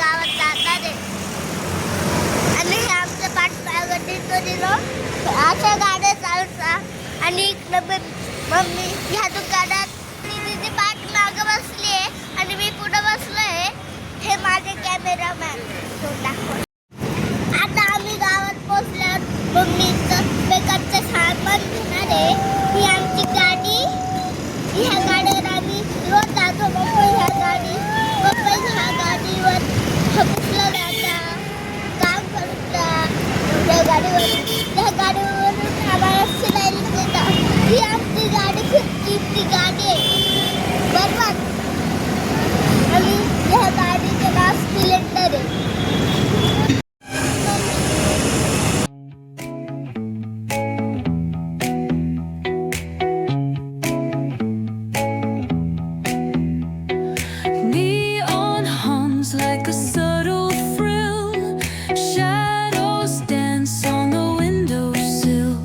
गावात जाणार आहे आणि हे आमचं पाठपागडीतो दिलो अशा गाड्या चालता आणि मम्मी ह्या दुकानात तिची पाठ मागं बसली आहे आणि मी पुढं बसलोय. हे माझे कॅमेरामॅन दाखव. आता आम्ही गावात पोहोचल्यावर मम्मीचं बेकारचं सामान घेणार आहे. ही आमची गाडी. ह्या गाडीवर आम्ही रोज जातो. पप्पा ह्या गाडीवर हपुसलं जाता काम करतात. त्या गाडीवरून आम्हाला फिरायला देतात. ही आमची गाडी खूप किमती गाडी आहे बरोबर. आणि ह्या गाडीचं नाव स्प्लेंडर आहे. Like a subtle thrill, shadows dance on the windowsill.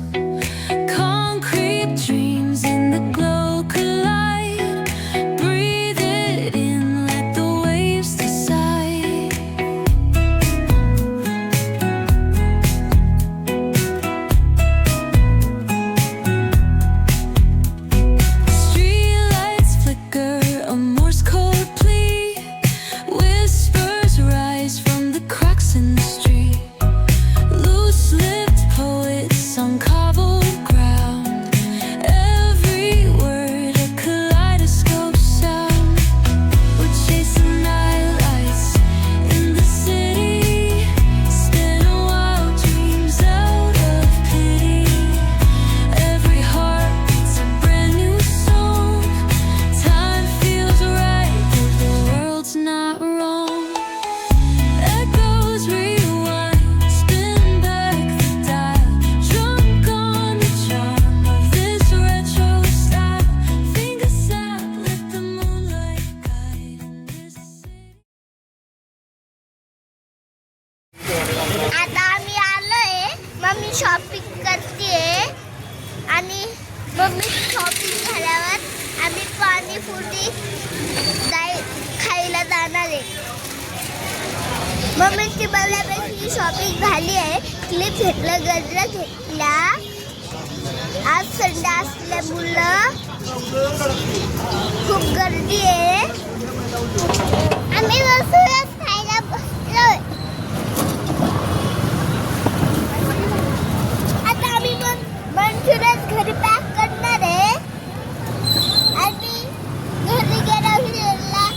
Concrete dreams in the glow collide. Breathe it in, let the waves decide. Streetlights flicker, a Morse code plea. Whispers rise from the cracks in the street. Loose-lipped poets on cobbled ground. Every word a kaleidoscope sound. We're chasing night lights in the city. Spinning wild dreams out of pity. Every heart beats a brand new song. Time feels right, though the world's not wrong. Echoes rewind, spin back the dial. Drunk on the charm of this retro style. Fingers out, let the moonlight guide in this city. आता आम्ही आलोय. Mummy shopping करते आणि mummy shopping झाल्यावर आम्ही पाणीपुरी खायला जाणार आहे. मम्मीची बऱ्यापैकी शॉपिंग झाली आहे. क्लिप घेतलं, गजरा घेतला. आज संडे असल्यामुळं खूप गर्दी आहे. आम्ही बसूनच खायला बसलोय. आता आम्ही मंचुरियन घरी पॅक करणार आहे आणि घरी गेलो हिरोला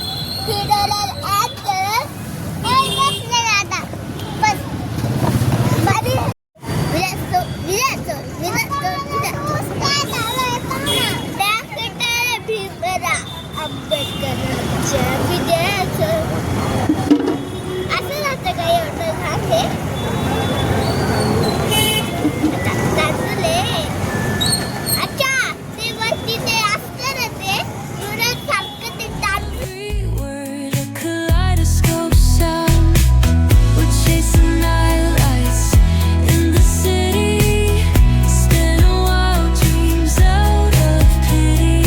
आता बस बारी भीमरा आंबेडकरांच्या विजयाचं असं जातं का एवढं झाले. अच्छा ते वरती ते असतं ना ते युनिट सारखं ते Every word a kaleidoscope sound. We're chasing night lights in the city. Spinning wild dreams out of pity.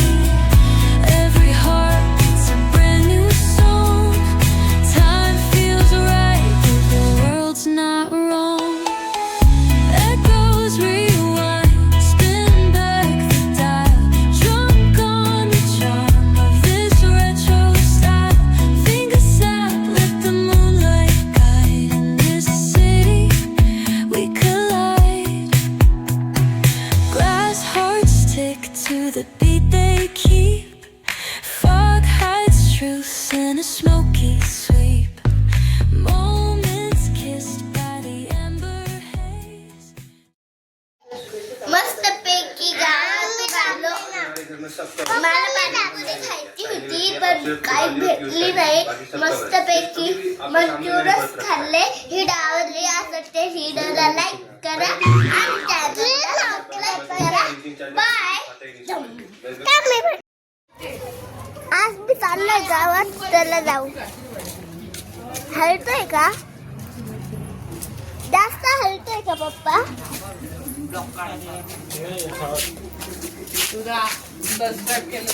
Every heart beats a brand new song. Time feels right, though the world's not wrong. Echoes rewind, spin back the dial. Drunk on the charm of this retro style. Fingers out, let the moonlight guide in this city. We collide. Glass hearts tick to the beat they keep. Fog hides truth in a smoky sweep. Moments kissed by the amber haze. मस्त पैकी गावात आलो. मला पाणीपुरी खायची होती पण काही भेटली नाही. मस्त पैकी मंचुरियन खाल्ले. व्हिडिओ आवडली असेल तर व्हिडिओला लाईक करा आणि चॅनलला सबस्क्राईब करा. बाय. आज मी चाललोय गावात. चला जाऊ. हलतोय का? जास्त हलतोय का पप्पा? तुझा सबस्क्राईब केलं